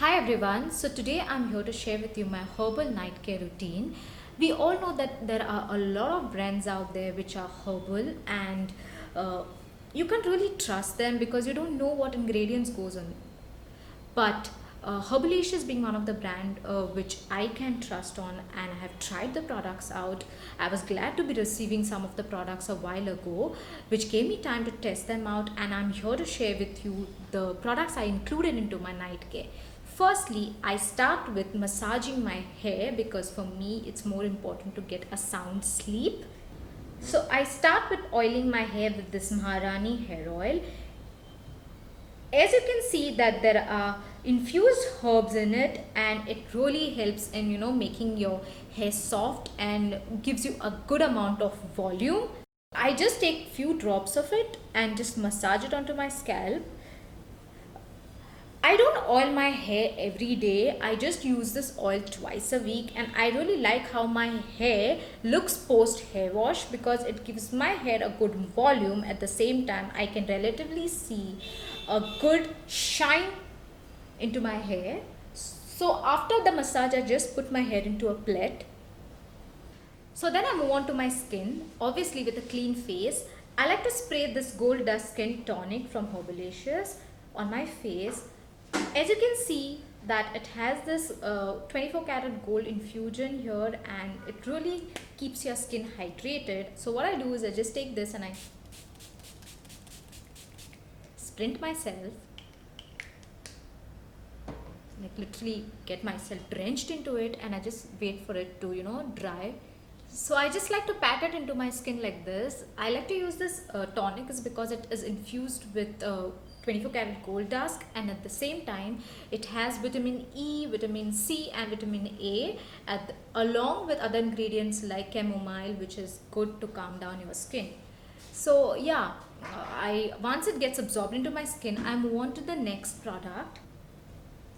Hi everyone, so today I'm here to share with you my herbal night care routine. We all know that there are a lot of brands out there which are herbal and uh, you can't really trust them because you don't know what ingredients goes on. But Herbalicious being one of the brand which I can trust on and I have tried the products out. I was glad to be receiving some of the products a while ago, which gave me time to test them out, and I'm here to share with you the products I included into my night care. Firstly, I start with massaging my hair because for me it's more important to get a sound sleep. So I start with oiling my hair with this Maharani hair oil. As you can see that there are infused herbs in it, and it really helps in making your hair soft and gives you a good amount of volume. I just take few drops of it and just massage it onto my scalp. I don't oil my hair every day. I just use this oil twice a week, and I really like how my hair looks post hair wash because it gives my hair a good volume. At the same time, I can relatively see a good shine into my hair. So after the massage, I just put my hair into a plait. So then I move on to my skin, obviously with a clean face. I like to spray this Gold Dust Skin Tonic from Herbalicious on my face. As you can see that it has this 24 karat gold infusion here, and it really keeps your skin hydrated. So what I do is I just take this and I sprint myself, like literally get myself drenched into it, and I just wait for it to dry. So I just like to pat it into my skin like this. I like to use this tonic is because it is infused with 24 karat gold dust, and at the same time it has vitamin E, vitamin C and vitamin A along with other ingredients like chamomile, which is good to calm down your skin. So yeah, I once it gets absorbed into my skin, I move on to the next product.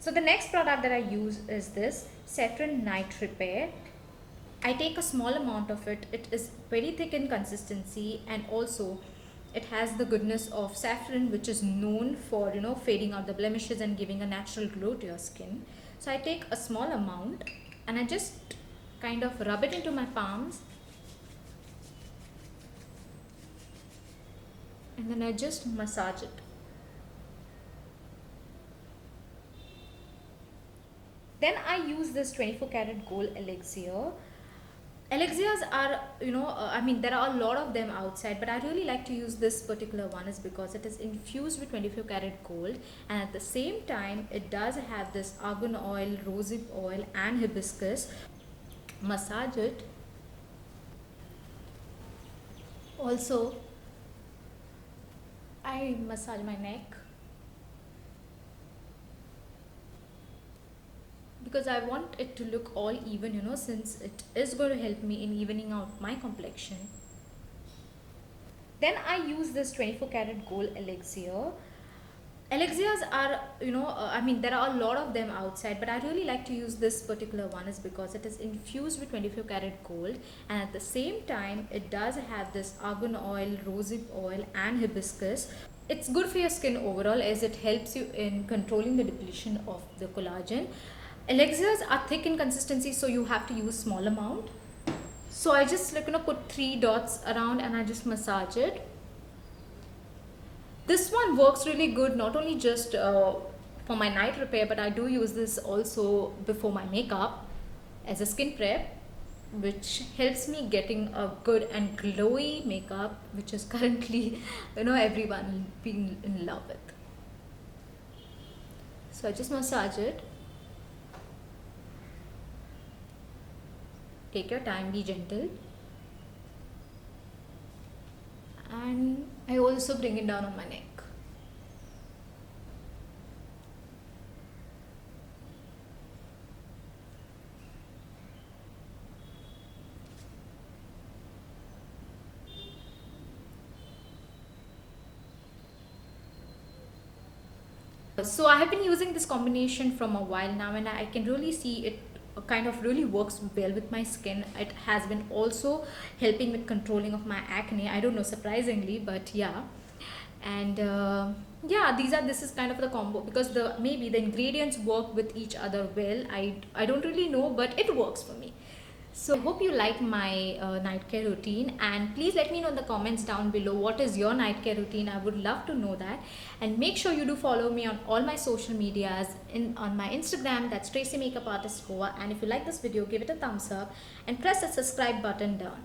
So the next product that I use is this Saffron Night Repair. I take a small amount of it. It is very thick in consistency, and also it has the goodness of saffron, which is known for fading out the blemishes and giving a natural glow to your skin. So I take a small amount and I just kind of rub it into my palms, and then I just massage it. Then I use this 24 karat gold elixir. Elixirs are I mean there are a lot of them outside, but I really like to use this particular one is because it is infused with 24 karat gold, and at the same time it does have this argan oil, rosehip oil and hibiscus. Massage it. Also I massage my neck because I want it to look all even, since it is going to help me in evening out my complexion. Then I use this 24 karat gold elixir. Elixirs are, I mean, there are a lot of them outside, but I really like to use this particular one is because it is infused with 24 karat gold, and at the same time, it does have this argan oil, rosehip oil, and hibiscus. It's good for your skin overall as it helps you in controlling the depletion of the collagen. Elixirs are thick in consistency, so you have to use small amount. So I just put 3 dots around and I just massage it. This one works really good, not only just for my night repair, but I do use this also before my makeup as a skin prep, which helps me getting a good and glowy makeup, which is currently everyone being in love with. So I just massage it. Take your time, be gentle. And I also bring it down on my neck. So I have been using this combination from a while now, and I can really see it kind of really works well with my skin. It has been also helping with controlling of my acne. I don't know, surprisingly, but yeah. And Yeah, this is kind of the combo, because the maybe the ingredients work with each other well. I don't really know, but it works for me. So I hope you like my night care routine, and please let me know in the comments down below what is your night care routine. I would love to know that. And make sure you do follow me on all my social medias, in on my Instagram, that's Tracy Makeup Artist Goa. And if you like this video, give it a thumbs up and press the subscribe button down.